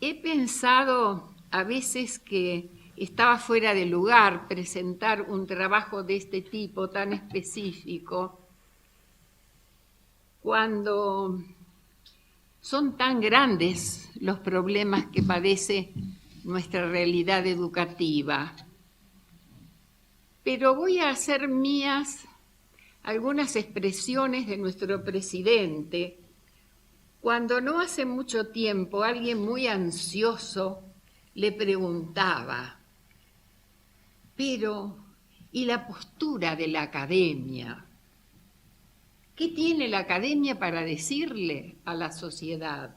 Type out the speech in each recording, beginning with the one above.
He pensado a veces que estaba fuera de lugar presentar un trabajo de este tipo tan específico cuando son tan grandes los problemas que padece nuestra realidad educativa. Pero voy a hacer mías algunas expresiones de nuestro presidente, cuando no hace mucho tiempo alguien muy ansioso le preguntaba, pero ¿y la postura de la academia? ¿Qué tiene la academia para decirle a la sociedad?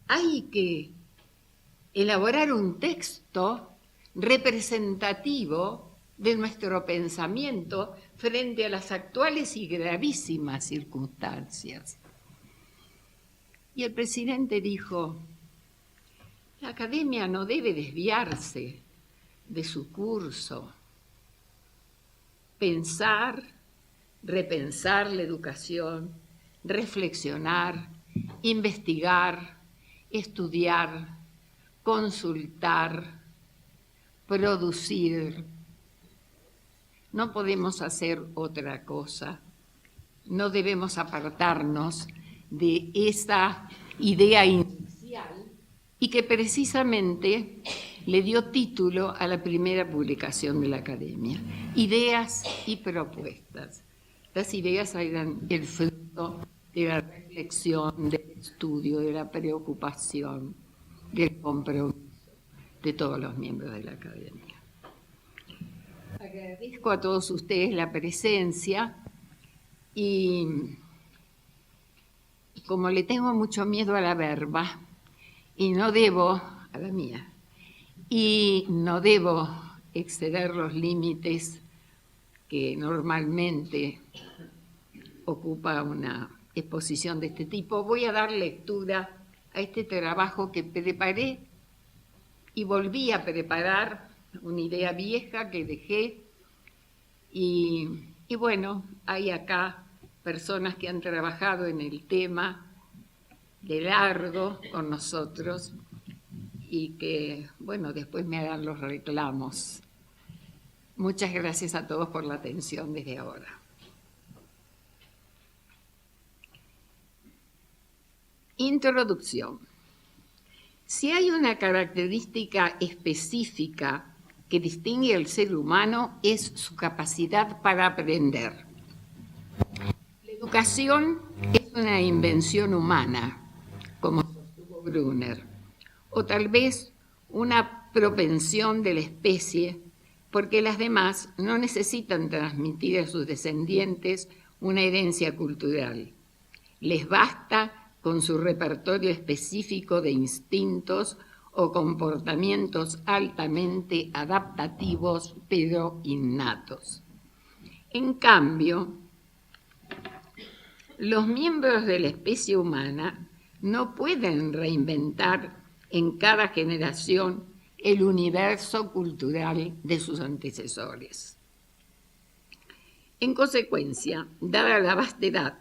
Hay que elaborar un texto representativo de nuestro pensamiento frente a las actuales y gravísimas circunstancias. Y el presidente dijo, la academia no debe desviarse de su curso. Pensar, repensar la educación, reflexionar, investigar, estudiar, consultar, producir. No podemos hacer otra cosa. No debemos apartarnos de esa idea inicial y que precisamente le dio título a la primera publicación de la Academia, Ideas y Propuestas. Las ideas eran el fruto de la reflexión, del estudio, de la preocupación, del compromiso de todos los miembros de la Academia. Agradezco a todos ustedes la presencia y como le tengo mucho miedo a la verba y no debo, a la mía, y no debo exceder los límites que normalmente ocupa una exposición de este tipo, voy a dar lectura a este trabajo que preparé y volví a preparar, una idea vieja que dejé, y bueno, hay acá personas que han trabajado en el tema de largo con nosotros y que, bueno, después me harán los reclamos. Muchas gracias a todos por la atención desde ahora. Introducción. Si hay una característica específica que distingue al ser humano es su capacidad para aprender. La educación es una invención humana, como sostuvo Brunner, o tal vez una propensión de la especie, porque las demás no necesitan transmitir a sus descendientes una herencia cultural. Les basta con su repertorio específico de instintos o comportamientos altamente adaptativos pero innatos. En cambio, los miembros de la especie humana no pueden reinventar en cada generación el universo cultural de sus antecesores. En consecuencia, dada la vastedad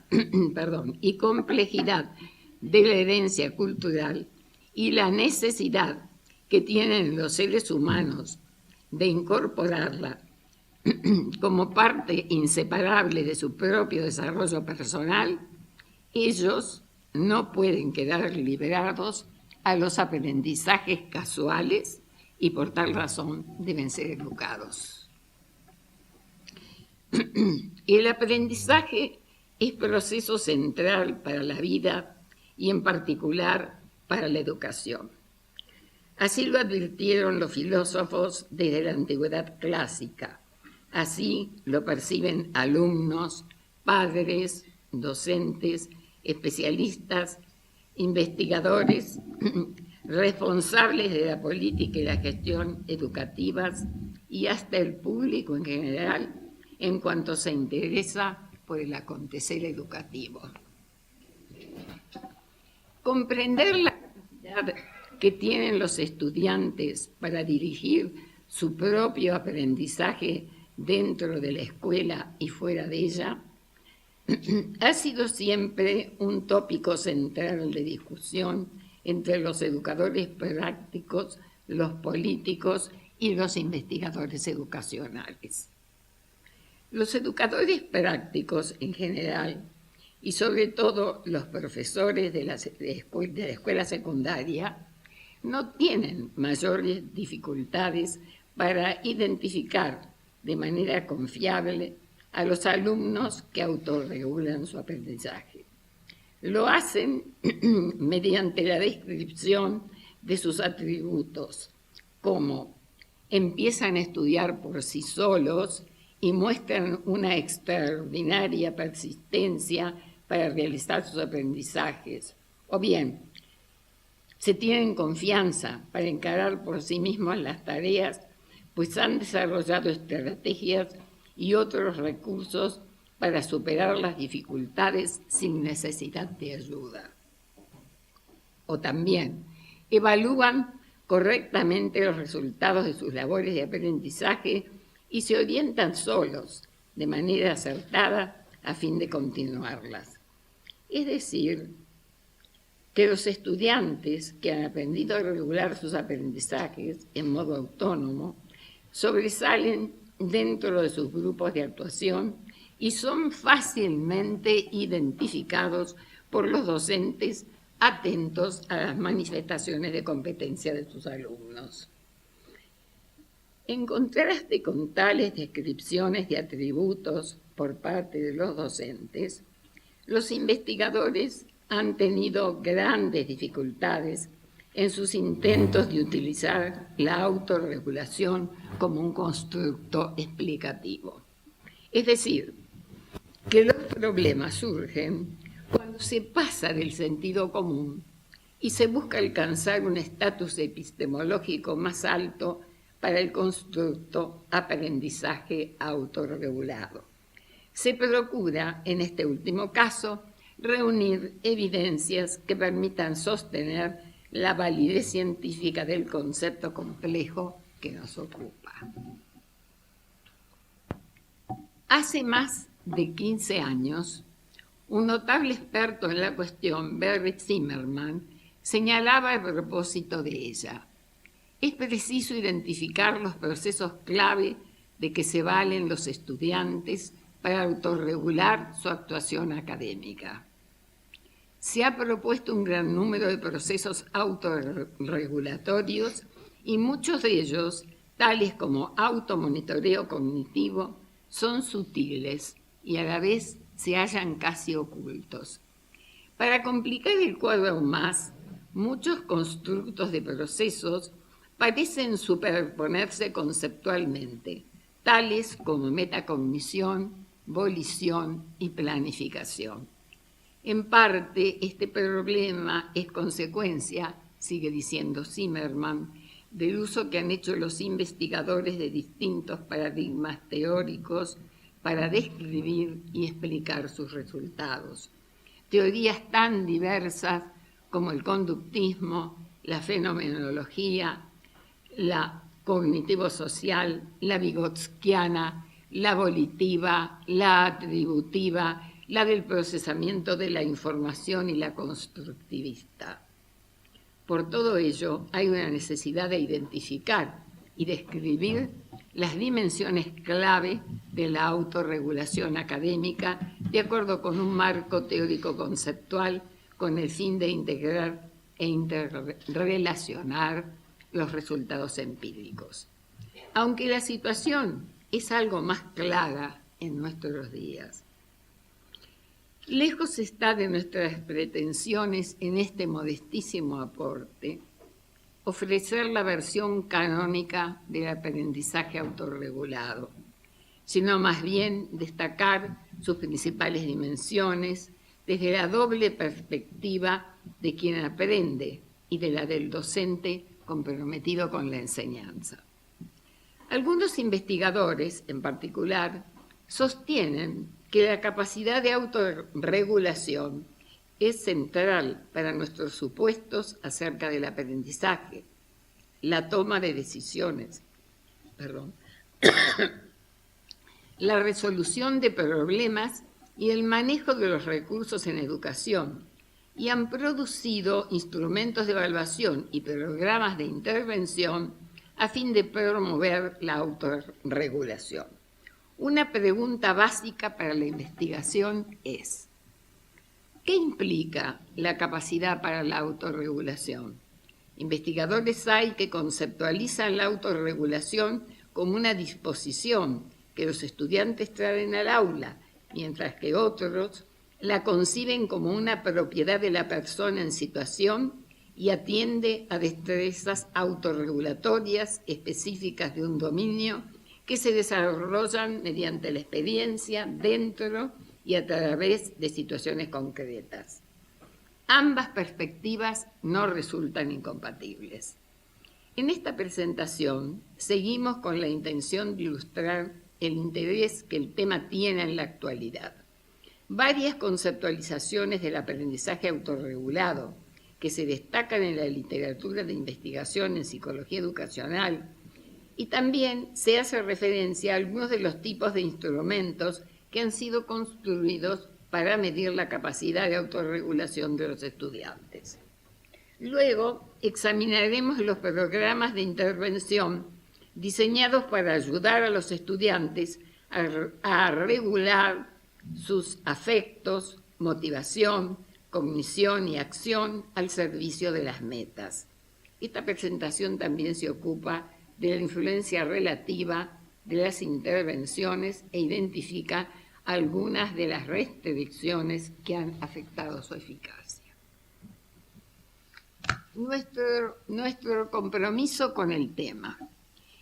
y complejidad de la herencia cultural y la necesidad que tienen los seres humanos de incorporarla como parte inseparable de su propio desarrollo personal, ellos no pueden quedar liberados a los aprendizajes casuales y por tal razón deben ser educados. El aprendizaje es proceso central para la vida y en particular para la educación. Así lo advirtieron los filósofos desde la antigüedad clásica. Así lo perciben alumnos, padres, docentes, especialistas, investigadores, responsables de la política y la gestión educativas y hasta el público en general en cuanto se interesa por el acontecer educativo. Comprender la capacidad que tienen los estudiantes para dirigir su propio aprendizaje dentro de la escuela y fuera de ella ha sido siempre un tópico central de discusión entre los educadores prácticos, los políticos y los investigadores educacionales. Los educadores prácticos en general, y sobre todo los profesores de la escuela secundaria, no tienen mayores dificultades para identificar de manera confiable a los alumnos que autorregulan su aprendizaje. Lo hacen mediante la descripción de sus atributos, como empiezan a estudiar por sí solos y muestran una extraordinaria persistencia para realizar sus aprendizajes, o bien se tienen confianza para encarar por sí mismos las tareas, pues han desarrollado estrategias y otros recursos para superar las dificultades sin necesidad de ayuda. O también evalúan correctamente los resultados de sus labores de aprendizaje y se orientan solos, de manera acertada, a fin de continuarlas. Es decir, que los estudiantes que han aprendido a regular sus aprendizajes en modo autónomo sobresalen dentro de sus grupos de actuación y son fácilmente identificados por los docentes atentos a las manifestaciones de competencia de sus alumnos. En contraste con tales descripciones de atributos por parte de los docentes, los investigadores han tenido grandes dificultades en sus intentos de utilizar la autorregulación como un constructo explicativo. Es decir, que los problemas surgen cuando se pasa del sentido común y se busca alcanzar un estatus epistemológico más alto para el constructo aprendizaje autorregulado. Se procura, en este último caso, reunir evidencias que permitan sostener la validez científica del concepto complejo que nos ocupa. Hace más de 15 años, un notable experto en la cuestión, Barry Zimmerman, señalaba a propósito de ella: es preciso identificar los procesos clave de que se valen los estudiantes para autorregular su actuación académica. Se ha propuesto un gran número de procesos autorregulatorios y muchos de ellos, tales como automonitoreo cognitivo, son sutiles y a la vez se hallan casi ocultos. Para complicar el cuadro aún más, muchos constructos de procesos parecen superponerse conceptualmente, tales como metacognición, volición y planificación. En parte, este problema es consecuencia, sigue diciendo Zimmerman, del uso que han hecho los investigadores de distintos paradigmas teóricos para describir y explicar sus resultados. Teorías tan diversas como el conductismo, la fenomenología, la cognitivo-social, la vygotskiana, la volitiva, la atributiva, la del procesamiento de la información y la constructivista. Por todo ello, hay una necesidad de identificar y describir las dimensiones clave de la autorregulación académica de acuerdo con un marco teórico conceptual con el fin de integrar e interrelacionar los resultados empíricos. Aunque la situación es algo más clara en nuestros días. Lejos está de nuestras pretensiones en este modestísimo aporte ofrecer la versión canónica del aprendizaje autorregulado, sino más bien destacar sus principales dimensiones desde la doble perspectiva de quien aprende y de la del docente comprometido con la enseñanza. Algunos investigadores, en particular, sostienen que la capacidad de autorregulación es central para nuestros supuestos acerca del aprendizaje, la toma de decisiones, la resolución de problemas y el manejo de los recursos en educación, y han producido instrumentos de evaluación y programas de intervención a fin de promover la autorregulación. Una pregunta básica para la investigación es: ¿qué implica la capacidad para la autorregulación? Investigadores hay que conceptualizan la autorregulación como una disposición que los estudiantes traen al aula, mientras que otros la conciben como una propiedad de la persona en situación y atiende a destrezas autorregulatorias específicas de un dominio que se desarrollan mediante la experiencia dentro y a través de situaciones concretas. Ambas perspectivas no resultan incompatibles. En esta presentación seguimos con la intención de ilustrar el interés que el tema tiene en la actualidad. Varias conceptualizaciones del aprendizaje autorregulado que se destacan en la literatura de investigación en psicología educacional, y también se hace referencia a algunos de los tipos de instrumentos que han sido construidos para medir la capacidad de autorregulación de los estudiantes. Luego examinaremos los programas de intervención diseñados para ayudar a los estudiantes a regular sus afectos, motivación, cognición y acción al servicio de las metas. Esta presentación también se ocupa de la influencia relativa de las intervenciones e identifica algunas de las restricciones que han afectado su eficacia. Nuestro compromiso con el tema.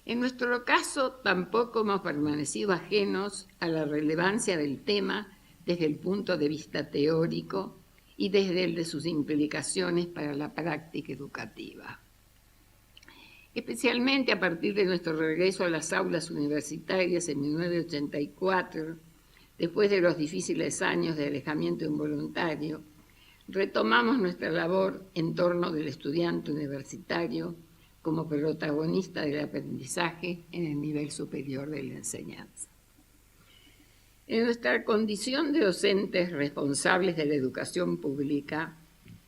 En nuestro caso, tampoco hemos permanecido ajenos a la relevancia del tema desde el punto de vista teórico y desde el de sus implicaciones para la práctica educativa. Especialmente a partir de nuestro regreso a las aulas universitarias en 1984, después de los difíciles años de alejamiento involuntario, retomamos nuestra labor en torno del estudiante universitario como protagonista del aprendizaje en el nivel superior de la enseñanza. En nuestra condición de docentes responsables de la educación pública,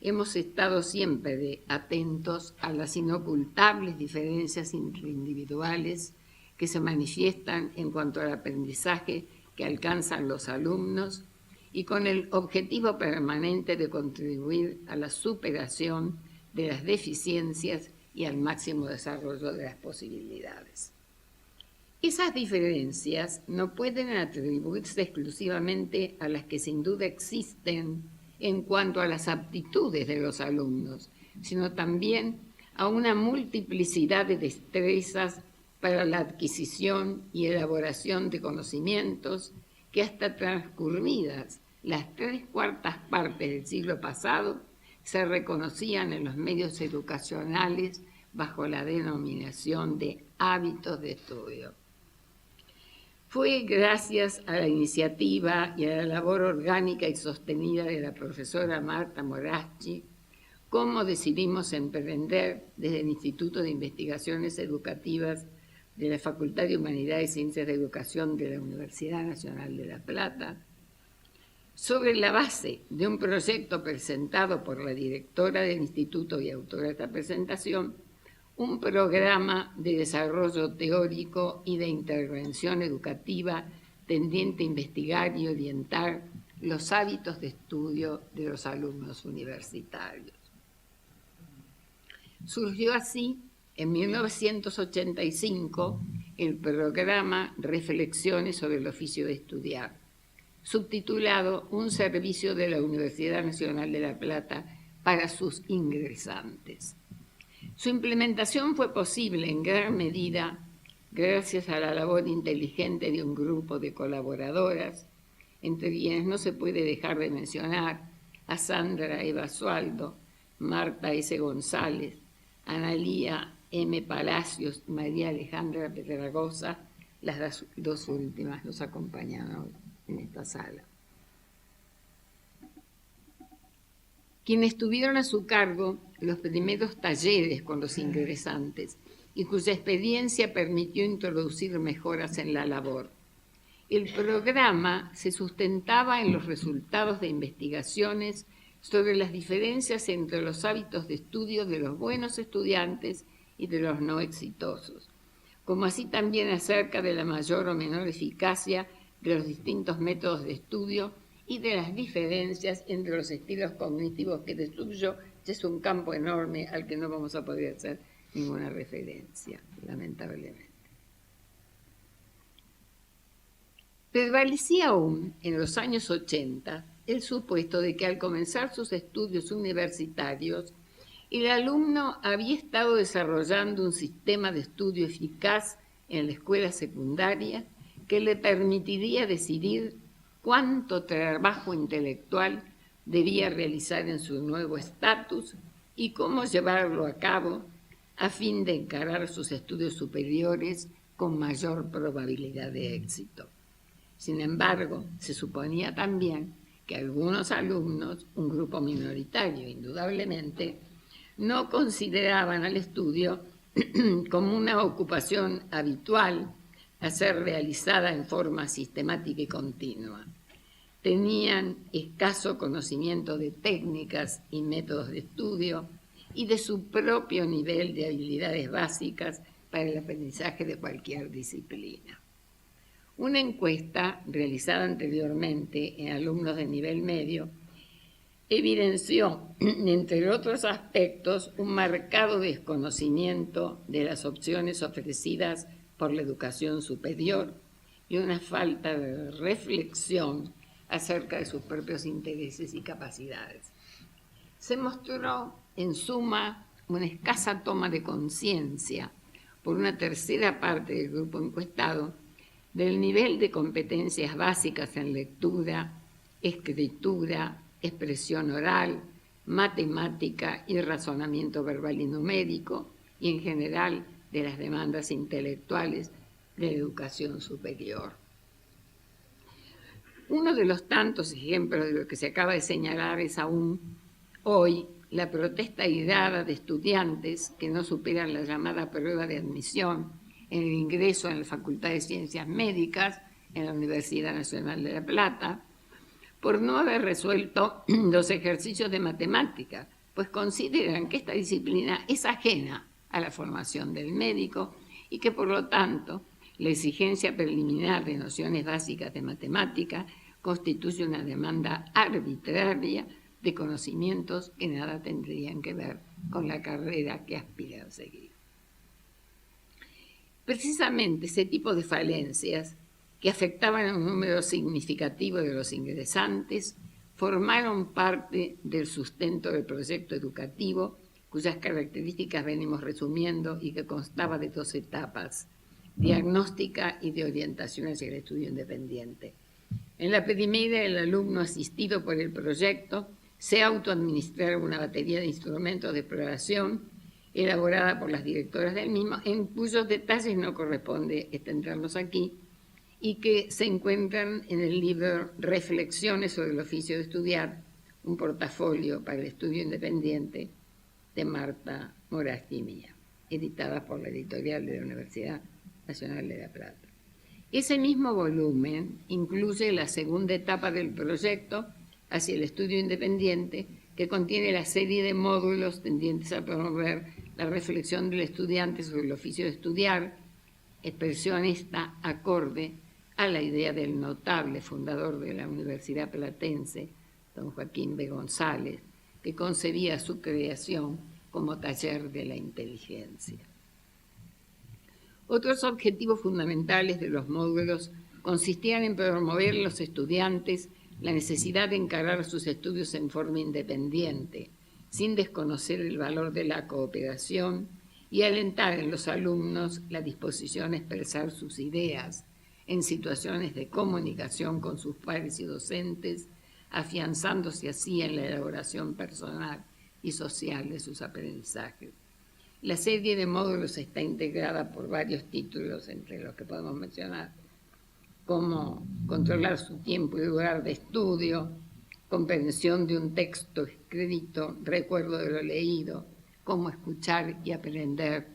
hemos estado siempre atentos a las inocultables diferencias interindividuales que se manifiestan en cuanto al aprendizaje que alcanzan los alumnos y con el objetivo permanente de contribuir a la superación de las deficiencias y al máximo desarrollo de las posibilidades. Esas diferencias no pueden atribuirse exclusivamente a las que sin duda existen en cuanto a las aptitudes de los alumnos, sino también a una multiplicidad de destrezas para la adquisición y elaboración de conocimientos que hasta transcurridas las 3/4 partes del siglo pasado se reconocían en los medios educacionales bajo la denominación de hábitos de estudio. Fue gracias a la iniciativa y a la labor orgánica y sostenida de la profesora Marta Moraschi cómo decidimos emprender desde el Instituto de Investigaciones Educativas de la Facultad de Humanidades y Ciencias de Educación de la Universidad Nacional de La Plata, sobre la base de un proyecto presentado por la directora del instituto y autora de esta presentación, un programa de desarrollo teórico y de intervención educativa tendiente a investigar y orientar los hábitos de estudio de los alumnos universitarios. Surgió así, en 1985, el programa Reflexiones sobre el oficio de estudiar, subtitulado Un servicio de la Universidad Nacional de La Plata para sus ingresantes. Su implementación fue posible en gran medida gracias a la labor inteligente de un grupo de colaboradoras, entre quienes no se puede dejar de mencionar a Sandra Eva Sualdo, Marta S. González, Analía M. Palacios y María Alejandra Pedragosa. Las dos últimas nos acompañan hoy en esta sala. Quienes tuvieron a su cargo los primeros talleres con los ingresantes y cuya experiencia permitió introducir mejoras en la labor. El programa se sustentaba en los resultados de investigaciones sobre las diferencias entre los hábitos de estudio de los buenos estudiantes y de los no exitosos, como así también acerca de la mayor o menor eficacia de los distintos métodos de estudio y de las diferencias entre los estilos cognitivos, que de suyo es un campo enorme al que no vamos a poder hacer ninguna referencia, lamentablemente. Prevalecía aún en los años 80 el supuesto de que al comenzar sus estudios universitarios, el alumno había estado desarrollando un sistema de estudio eficaz en la escuela secundaria que le permitiría decidir cuánto trabajo intelectual debía realizar en su nuevo estatus y cómo llevarlo a cabo a fin de encarar sus estudios superiores con mayor probabilidad de éxito. Sin embargo, se suponía también que algunos alumnos, un grupo minoritario indudablemente, no consideraban al estudio como una ocupación habitual a ser realizada en forma sistemática y continua. Tenían escaso conocimiento de técnicas y métodos de estudio y de su propio nivel de habilidades básicas para el aprendizaje de cualquier disciplina. Una encuesta realizada anteriormente en alumnos de nivel medio evidenció, entre otros aspectos, un marcado desconocimiento de las opciones ofrecidas por la educación superior y una falta de reflexión acerca de sus propios intereses y capacidades. Se mostró, en suma, una escasa toma de conciencia por una tercera parte del grupo encuestado del nivel de competencias básicas en lectura, escritura, expresión oral, matemática y razonamiento verbal y numérico, y en general de las demandas intelectuales de la educación superior. Uno de los tantos ejemplos de lo que se acaba de señalar es aún hoy la protesta airada de estudiantes que no superan la llamada prueba de admisión en el ingreso en la Facultad de Ciencias Médicas en la Universidad Nacional de La Plata, por no haber resuelto los ejercicios de matemática, pues consideran que esta disciplina es ajena a la formación del médico y que, por lo tanto, la exigencia preliminar de nociones básicas de matemática constituye una demanda arbitraria de conocimientos que nada tendrían que ver con la carrera que aspiran a seguir. Precisamente ese tipo de falencias, que afectaban a un número significativo de los ingresantes, formaron parte del sustento del proyecto educativo, cuyas características venimos resumiendo y que constaba de 2 etapas, diagnóstica y de orientación hacia el estudio independiente. En la primera, el alumno asistido por el proyecto se autoadministrara una batería de instrumentos de exploración elaborada por las directoras del mismo, en cuyos detalles no corresponde extenderlos aquí, y que se encuentran en el libro Reflexiones sobre el oficio de estudiar, un portafolio para el estudio independiente de Marta Morazzi y mía, editada por la editorial de la Universidad Nacional de La Plata. Ese mismo volumen incluye la segunda etapa del proyecto hacia el estudio independiente, que contiene la serie de módulos tendientes a promover la reflexión del estudiante sobre el oficio de estudiar, expresión esta acorde a la idea del notable fundador de la Universidad Platense, don Joaquín B. González, que concebía su creación como taller de la inteligencia. Otros objetivos fundamentales de los módulos consistían en promover a los estudiantes la necesidad de encarar sus estudios en forma independiente, sin desconocer el valor de la cooperación, y alentar en los alumnos la disposición a expresar sus ideas en situaciones de comunicación con sus pares y docentes, afianzándose así en la elaboración personal y social de sus aprendizajes. La serie de módulos está integrada por varios títulos, entre los que podemos mencionar cómo controlar su tiempo y lugar de estudio, comprensión de un texto escrito, recuerdo de lo leído, cómo escuchar y aprender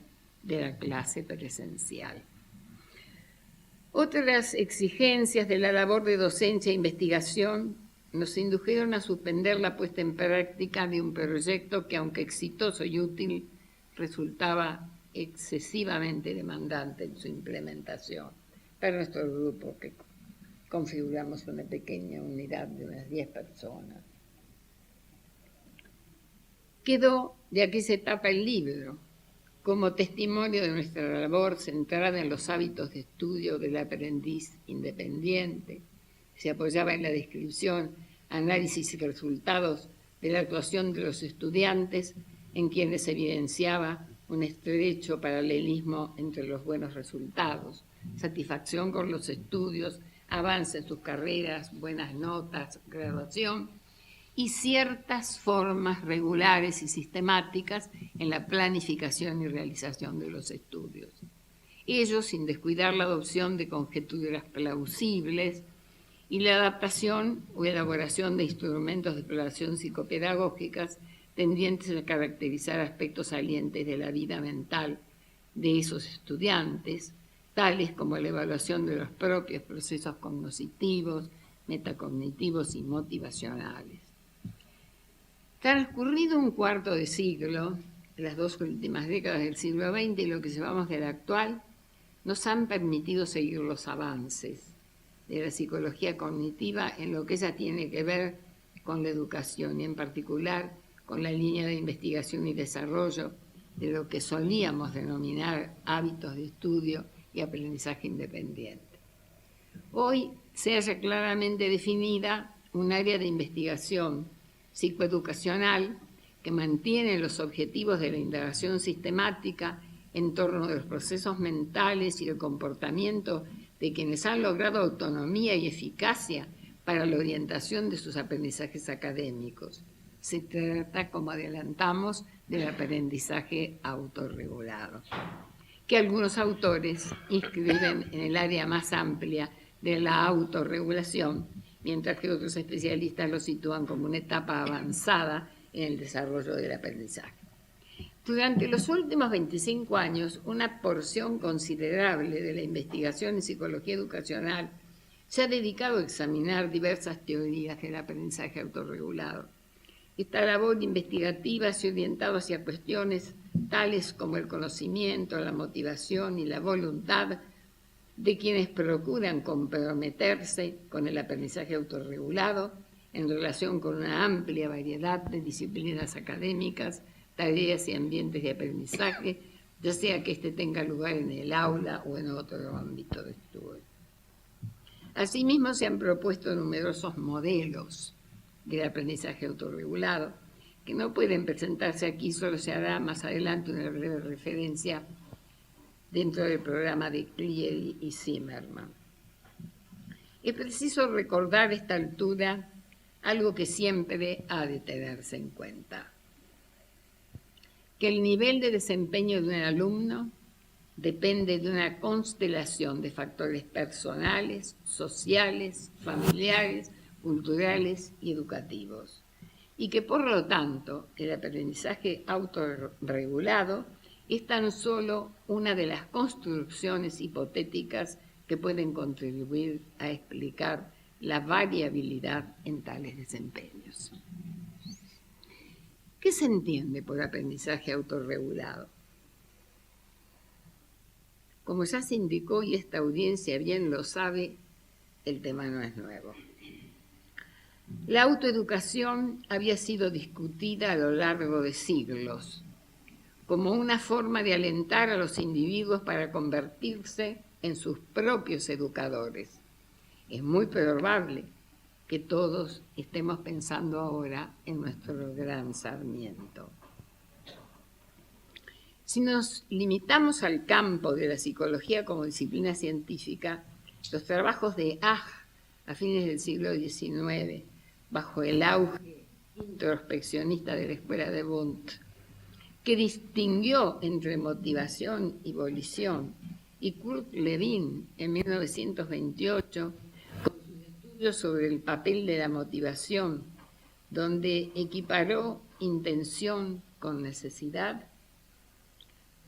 de la clase presencial. Otras exigencias de la labor de docencia e investigación nos indujeron a suspender la puesta en práctica de un proyecto que, aunque exitoso y útil, resultaba excesivamente demandante en su implementación para nuestro grupo, que configuramos una pequeña unidad de unas 10 personas. Quedó de aquí se tapa el libro, como testimonio de nuestra labor centrada en los hábitos de estudio del aprendiz independiente. Se apoyaba en la descripción, análisis y resultados de la actuación de los estudiantes, en quienes se evidenciaba un estrecho paralelismo entre los buenos resultados, satisfacción con los estudios, avance en sus carreras, buenas notas, graduación, y ciertas formas regulares y sistemáticas en la planificación y realización de los estudios. Ello sin descuidar la adopción de conjeturas plausibles y la adaptación o elaboración de instrumentos de exploración psicopedagógicas tendientes a caracterizar aspectos salientes de la vida mental de esos estudiantes, tales como la evaluación de los propios procesos cognitivos, metacognitivos y motivacionales. Transcurrido un cuarto de siglo, las 2 últimas décadas del siglo XX y lo que llevamos del actual, nos han permitido seguir los avances de la psicología cognitiva en lo que ella tiene que ver con la educación y en particular con la línea de investigación y desarrollo de lo que solíamos denominar hábitos de estudio y aprendizaje independiente. Hoy se halla claramente definida un área de investigación psicoeducacional que mantiene los objetivos de la indagación sistemática en torno de los procesos mentales y el comportamiento de quienes han logrado autonomía y eficacia para la orientación de sus aprendizajes académicos. Se trata, como adelantamos, del aprendizaje autorregulado, que algunos autores inscriben en el área más amplia de la autorregulación, mientras que otros especialistas lo sitúan como una etapa avanzada en el desarrollo del aprendizaje. Durante los últimos 25 años, una porción considerable de la investigación en psicología educacional se ha dedicado a examinar diversas teorías del aprendizaje autorregulado. Esta labor investigativa se ha orientado hacia cuestiones tales como el conocimiento, la motivación y la voluntad de quienes procuran comprometerse con el aprendizaje autorregulado en relación con una amplia variedad de disciplinas académicas, tareas y ambientes de aprendizaje, ya sea que éste tenga lugar en el aula o en otro ámbito de estudio. Asimismo, se han propuesto numerosos modelos del aprendizaje autorregulado, que no pueden presentarse aquí, solo se hará más adelante una breve referencia dentro del programa de Cleary y Zimmerman. Es preciso recordar a esta altura algo que siempre ha de tenerse en cuenta, que el nivel de desempeño de un alumno depende de una constelación de factores personales, sociales, familiares, culturales y educativos, y que por lo tanto el aprendizaje autorregulado es tan solo una de las construcciones hipotéticas que pueden contribuir a explicar la variabilidad en tales desempeños. ¿Qué se entiende por aprendizaje autorregulado? Como ya se indicó y esta audiencia bien lo sabe, el tema no es nuevo. La autoeducación había sido discutida a lo largo de siglos como una forma de alentar a los individuos para convertirse en sus propios educadores. Es muy probable que todos estemos pensando ahora en nuestro gran Sarmiento. Si nos limitamos al campo de la psicología como disciplina científica, los trabajos de Ag a fines del siglo XIX, bajo el auge introspeccionista de la escuela de Wundt, que distinguió entre motivación y volición, y Kurt Lewin en 1928, con sus estudios sobre el papel de la motivación, donde equiparó intención con necesidad,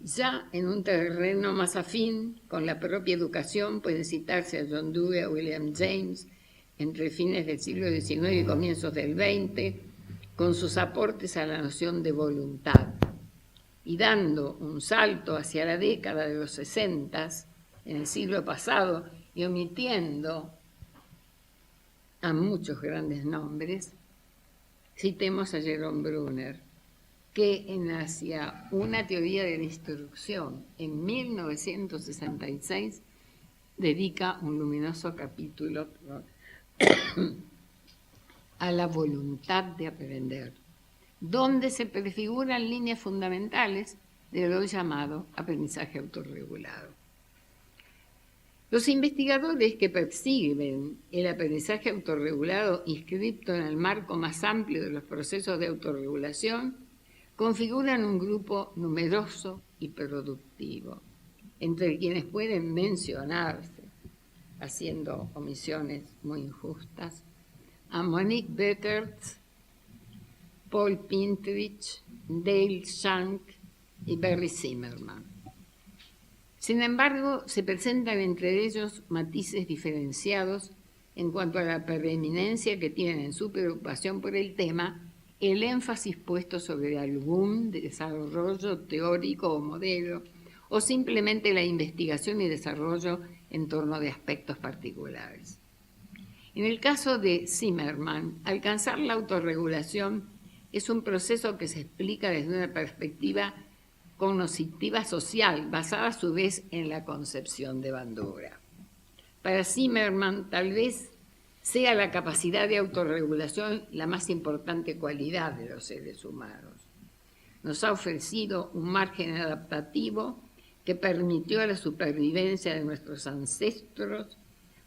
ya en un terreno más afín con la propia educación pueden citarse a John Dewey, a William James, entre fines del siglo XIX y comienzos del XX, con sus aportes a la noción de voluntad, y dando un salto hacia la década de los 60, en el siglo pasado, y omitiendo a muchos grandes nombres, citemos a Jerome Brunner, que en Hacia una teoría de la instrucción, en 1966, dedica un luminoso capítulo a la voluntad de aprender, donde se prefiguran líneas fundamentales de lo llamado aprendizaje autorregulado. Los investigadores que persiguen el aprendizaje autorregulado inscripto en el marco más amplio de los procesos de autorregulación configuran un grupo numeroso y productivo, entre quienes pueden mencionarse, haciendo omisiones muy injustas, a Monique Bettertz, Paul Pintrich, Dale Shank y Barry Zimmerman. Sin embargo, se presentan entre ellos matices diferenciados en cuanto a la preeminencia que tienen en su preocupación por el tema el énfasis puesto sobre algún desarrollo teórico o modelo, o simplemente la investigación y desarrollo en torno de aspectos particulares. En el caso de Zimmerman, alcanzar la autorregulación es un proceso que se explica desde una perspectiva cognitiva social, basada a su vez en la concepción de Bandura. Para Zimmerman, tal vez sea la capacidad de autorregulación la más importante cualidad de los seres humanos. Nos ha ofrecido un margen adaptativo que permitió la supervivencia de nuestros ancestros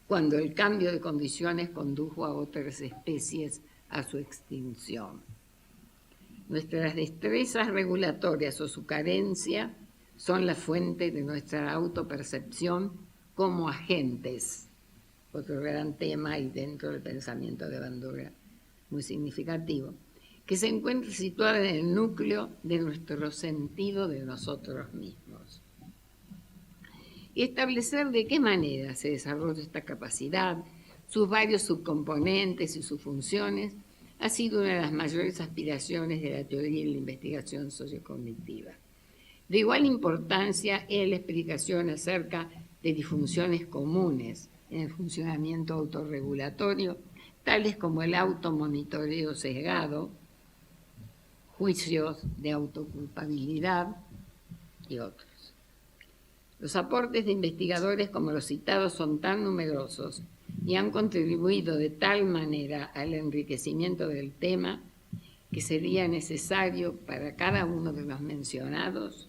cuando el cambio de condiciones condujo a otras especies a su extinción. Nuestras destrezas regulatorias o su carencia son la fuente de nuestra autopercepción como agentes, otro gran tema y dentro del pensamiento de Bandura muy significativo, que se encuentra situada en el núcleo de nuestro sentido de nosotros mismos. Y establecer de qué manera se desarrolla esta capacidad, sus varios subcomponentes y sus funciones, ha sido una de las mayores aspiraciones de la teoría y la investigación sociocognitiva. De igual importancia es la explicación acerca de disfunciones comunes en el funcionamiento autorregulatorio, tales como el automonitoreo sesgado, juicios de autoculpabilidad y otros. Los aportes de investigadores como los citados son tan numerosos y han contribuido de tal manera al enriquecimiento del tema que sería necesario para cada uno de los mencionados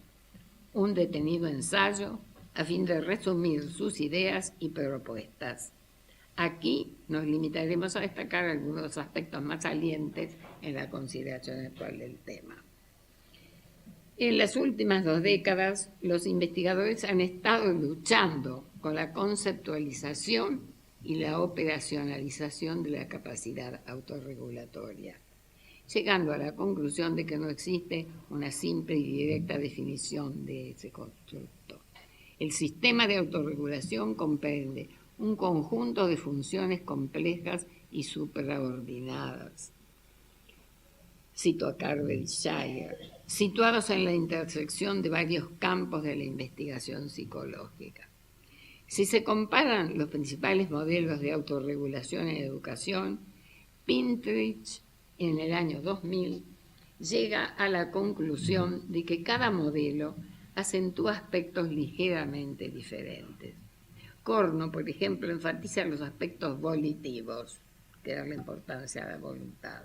un detenido ensayo a fin de resumir sus ideas y propuestas. Aquí nos limitaremos a destacar algunos aspectos más salientes en la consideración actual del tema. En las últimas 2 décadas, los investigadores han estado luchando con la conceptualización y la operacionalización de la capacidad autorregulatoria, llegando a la conclusión de que no existe una simple y directa definición de ese constructo. El sistema de autorregulación comprende un conjunto de funciones complejas y supraordinadas. Cito a Carver Shire, situados en la intersección de varios campos de la investigación psicológica. Si se comparan los principales modelos de autorregulación en educación, Pintrich, en el año 2000, llega a la conclusión de que cada modelo acentúa aspectos ligeramente diferentes. Corno, por ejemplo, enfatiza los aspectos volitivos, que da la importancia a la voluntad,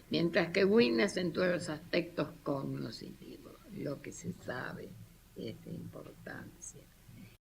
mientras que Wynne acentúa los aspectos cognitivos, lo que se sabe es de importancia.